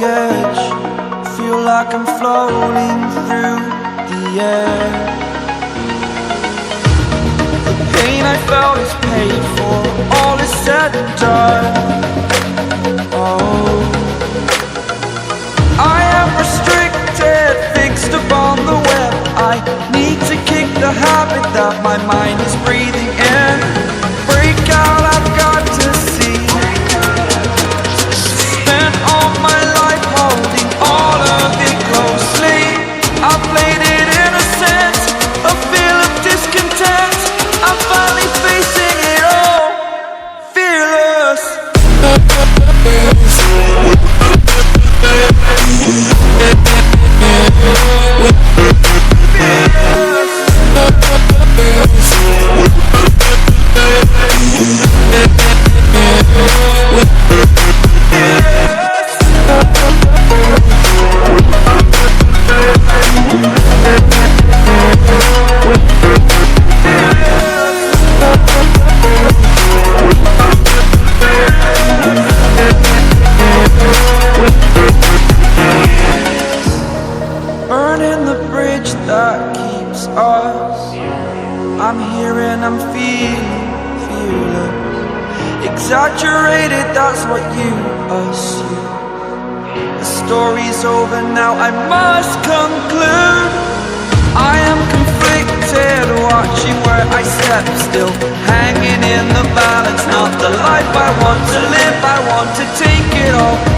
edge, feel like I'm floating through the air. The pain I felt is paid for, all is said and done. Oh, I am restricted, fixed upon the web. I need to kick the habit that my mind is breathing in. Break out, I've got to see. Spent all my life holding all of it closely. I played it innocent, a feel of discontent. I'm finally facing it all, fearless. Burning the bridge that keeps us. I'm here and I'm feeling fearless. Exaggerated, that's what you assume. The story's over now, I must conclude. I am conflicted, watching where I step still, hanging in the balance. Not the life I want to live, I want to take it all.